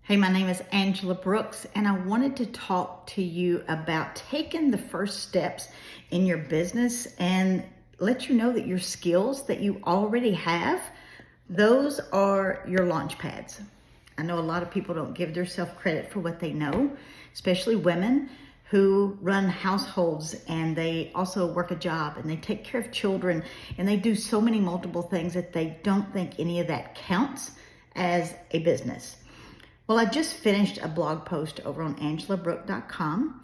Hey, my name is Angela Brooks, and I wanted to talk to you about taking the first steps in your business and let you know that your skills that you already have, those are your launch pads. I know a lot of people don't give themselves credit for what they know, especially women who run households and they also work a job and they take care of children and they do so many multiple things that they don't think any of that counts as a business. Well, I just finished a blog post over on angelabrook.com,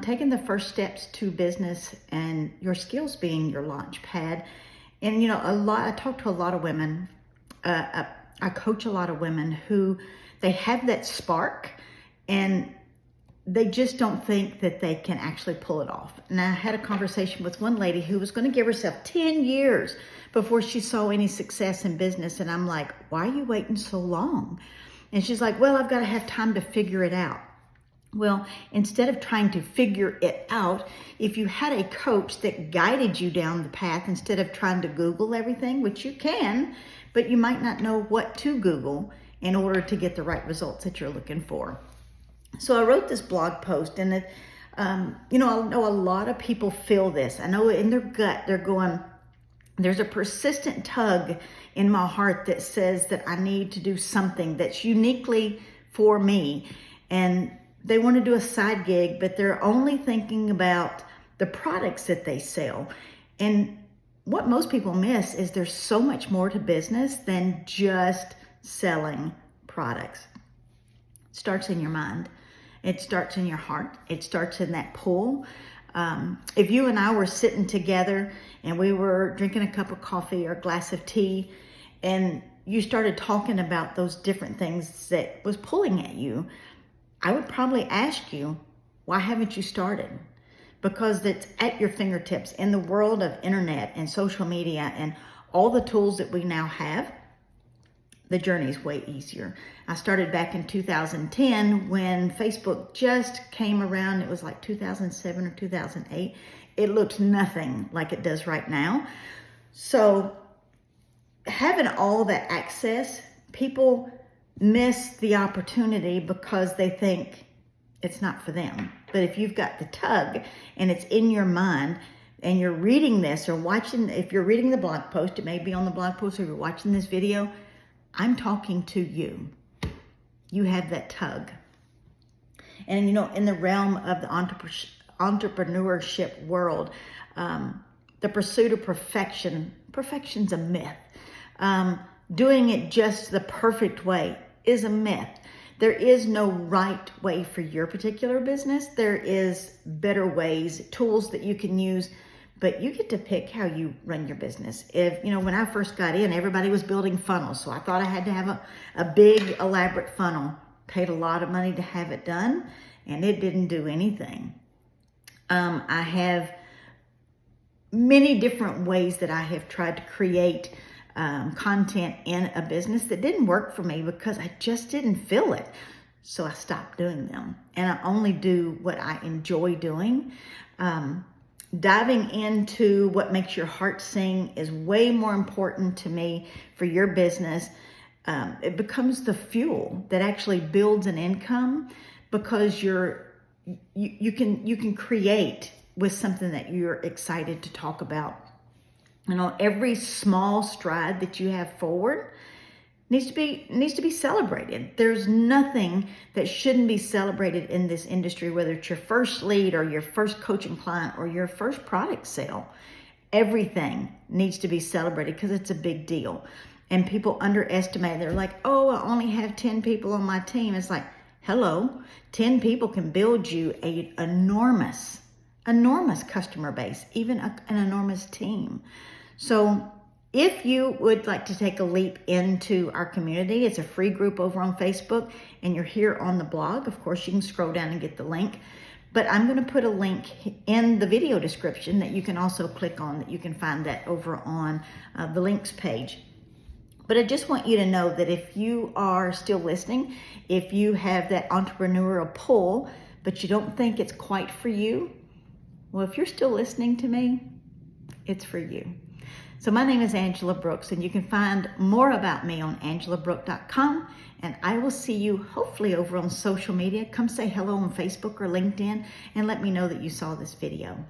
taking the first steps to business and your skills being your launch pad. And I talk to a lot of women. I coach a lot of women who they have that spark and they just don't think that they can actually pull it off. And I had a conversation with one lady who was going to give herself 10 years before she saw any success in business. And I'm like, why are you waiting so long? And she's like, well, I've got to have time to figure it out. Well, instead of trying to figure it out, if you had a coach that guided you down the path instead of trying to Google everything, which you can, but you might not know what to Google in order to get the right results that you're looking for. So I wrote this blog post, and I know a lot of people feel this. I know in their gut, they're going, there's a persistent tug in my heart that says that I need to do something that's uniquely for me. And they want to do a side gig, but they're only thinking about the products that they sell. And what most people miss is there's so much more to business than just selling products. It starts in your mind. It starts in your heart. It starts in that pull. If you and I were sitting together and we were drinking a cup of coffee or a glass of tea and you started talking about those different things that was pulling at you, I would probably ask you, why haven't you started? Because it's at your fingertips. In the world of internet and social media and all the tools that we now have, the journey is way easier. I started back in 2010 when Facebook just came around. It was like 2007 or 2008. It looked nothing like it does right now. So having all that access, people miss the opportunity because they think it's not for them. But if you've got the tug and it's in your mind and you're reading this or watching, if you're reading the blog post, it may be on the blog post or you're watching this video, I'm talking to you. You have that tug. And in the realm of the entrepreneurship world, the pursuit of perfection's a myth. Doing it just the perfect way is a myth. There is no right way for your particular business. There is better ways, tools that you can use, but you get to pick how you run your business. When I first got in, everybody was building funnels. So I thought I had to have a big, elaborate funnel. Paid a lot of money to have it done, and it didn't do anything. I have many different ways that I have tried to create content in a business that didn't work for me because I just didn't feel it. So I stopped doing them, and I only do what I enjoy doing. Diving into what makes your heart sing is way more important to me for your business. It becomes the fuel that actually builds an income because you can create with something that you're excited to talk about. Every small stride that you have forward needs to be celebrated. There's nothing that shouldn't be celebrated in this industry, whether it's your first lead or your first coaching client or your first product sale. Everything needs to be celebrated because it's a big deal. And people underestimate. They're like, oh, I only have 10 people on my team. It's like, hello, 10 people can build you an enormous customer base, even an enormous team. So if you would like to take a leap into our community, it's a free group over on Facebook, and you're here on the blog. Of course, you can scroll down and get the link. But I'm going to put a link in the video description that you can also click on, that you can find that over on the links page. But I just want you to know that if you are still listening, if you have that entrepreneurial pull, but you don't think it's quite for you, well, if you're still listening to me, it's for you. So my name is Angela Brooks, and you can find more about me on angelabrook.com. And I will see you hopefully over on social media. Come say hello on Facebook or LinkedIn and let me know that you saw this video.